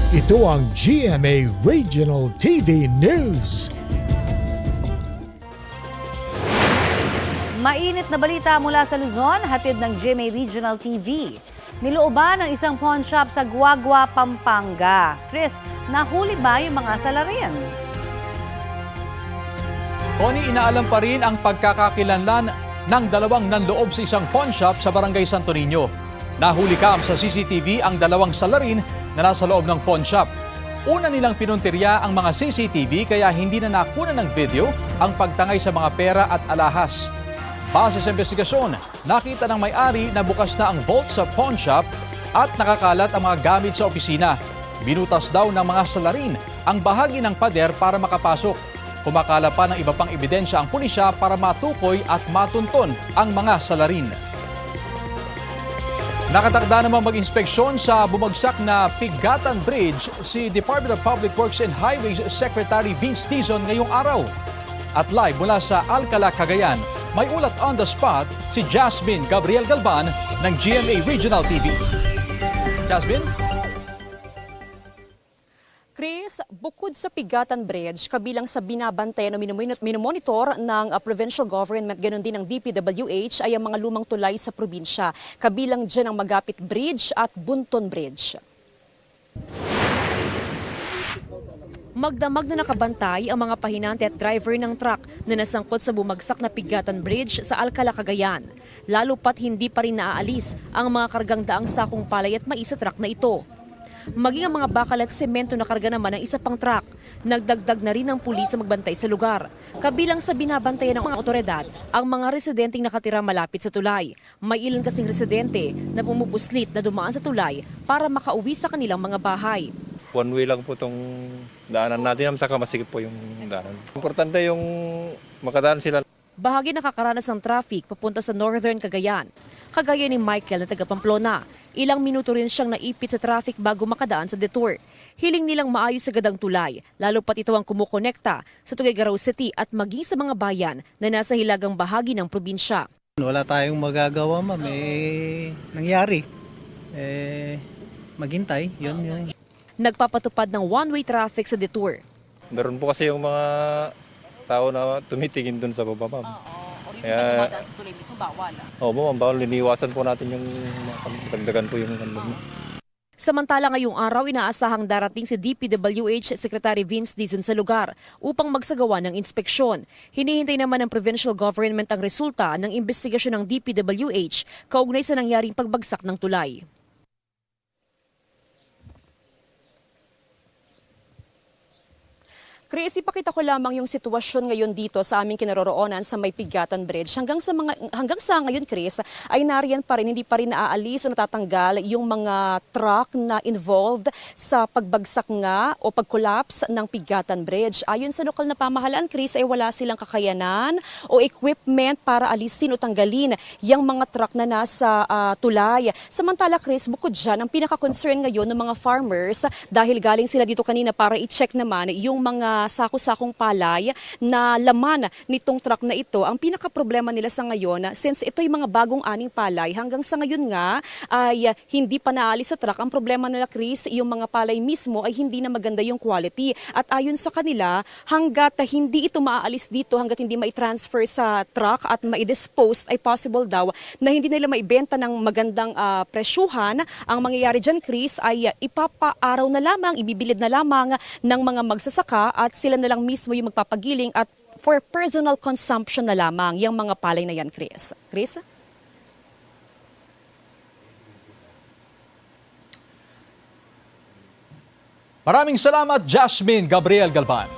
Ito ang GMA Regional TV News. Mainit na balita mula sa Luzon, hatid ng GMA Regional TV. Nilooban ng isang pawn shop sa Guagua, Pampanga. Chris, nahuli ba yung mga salarin? Tony, inaalam pa rin ang pagkakakilanlan ng dalawang nanloob sa isang pawn shop sa Barangay Santo Niño. Nahuli kam sa CCTV ang dalawang salarin na nasa loob ng pawn shop. Una nilang pinuntirya ang mga CCTV kaya hindi na nakuna ng video ang pagtangay sa mga pera at alahas. Base sa investigasyon, nakita ng may-ari na bukas na ang vault sa pawn shop at nakakalat ang mga gamit sa opisina. Binutas daw ng mga salarin ang bahagi ng pader para makapasok. Kumakala pa ng iba pang ebidensya ang pulisya para matukoy at matunton ang mga salarin. Nakatakda naman mag-inspeksyon sa bumagsak na Pigatan Bridge si Department of Public Works and Highways Secretary Vince Dizon ngayong araw. At live mula sa Alcala, Cagayan, may ulat on the spot si Jasmine Gabriel Galban ng GMA Regional TV. Jasmine? Chris, bukod sa Pigatan Bridge, kabilang sa binabantayan o minomonitor ng provincial government, ganoon din ng DPWH, ay ang mga lumang tulay sa probinsya. Kabilang dyan ang Magapit Bridge at Bunton Bridge. Magdamag na nakabantay ang mga pahinante at driver ng truck na nasangkot sa bumagsak na Pigatan Bridge sa Alcala, Cagayan. Lalo pat hindi pa rin naaalis ang mga kargang daang sakong palay at mais sa truck na ito. Maging ang mga bakal at semento na karga naman ng isa pang truck. Nagdagdag na rin ang pulis sa magbantay sa lugar. Kabilang sa binabantayan ng mga otoridad, ang mga residenteng nakatira malapit sa tulay. May ilan kasing residente na pumupuslit na dumaan sa tulay para makauwi sa kanilang mga bahay. One way lang po itong daanan natin, saka masigip po yung daanan. Importante yung makadaan sila. Bahagi nakakaranas ng traffic papunta sa Northern Cagayan. Kagaya ni Michael na taga Pamplona. Ilang minuto rin siyang naipit sa traffic bago makadaan sa detour. Hiling nilang maayos sa gadang tulay, lalo pat ito ang kumukonekta sa Tuguegarao City at maging sa mga bayan na nasa hilagang bahagi ng probinsya. Wala tayong magagawa, ma'am. Nangyari. Maghintay. Yun. Nagpapatupad ng one-way traffic sa detour. Meron po kasi yung mga tao na tumitingin dun sa baba, ma'am. Kaya, sa tulay mismo, bawal. ma'am, bawal, liniwasan po natin yung dagdagan po yung Samantala ngayong araw, inaasahang darating si DPWH Secretary Vince Dizon sa lugar upang magsagawa ng inspeksyon. Hinihintay naman ng provincial government ang resulta ng investigasyon ng DPWH kaugnay sa nangyaring pagbagsak ng tulay. Chris, ipakita ko lamang yung sitwasyon ngayon dito sa aming kinaroroonan sa may Pigatan Bridge. Hanggang sa ngayon, Chris, ay nariyan pa rin, hindi pa rin naaalis o natatanggal yung mga truck na involved sa pagbagsak nga o pag-collapse ng Pigatan Bridge. Ayon sa lokal na pamahalaan, Chris, ay wala silang kakayanan o equipment para alisin o tanggalin yung mga truck na nasa tulay. Samantala, Chris, bukod dyan, ang pinaka-concern ngayon ng mga farmers dahil galing sila dito kanina para i-check naman yung mga sako-sakong palay na laman nitong truck na ito. Ang pinaka-problema nila sa ngayon, since ito yung mga bagong aning palay, hanggang sa ngayon nga ay hindi pa naalis sa truck. Ang problema nila, Chris, yung mga palay mismo ay hindi na maganda yung quality. At ayon sa kanila, hanggat hindi ito maaalis dito, hanggat hindi mai-transfer sa truck at mai-dispose, ay possible daw na hindi nila maibenta ng magandang presyuhan. Ang mangyayari dyan, Chris, ay ipapaaraw na lamang, ibibilid na lamang ng mga magsasaka at sila na lang mismo yung magpapagiling at for personal consumption na lamang yung mga palay na yan, Chris. Chris? Maraming salamat, Jasmine Gabriel Galban.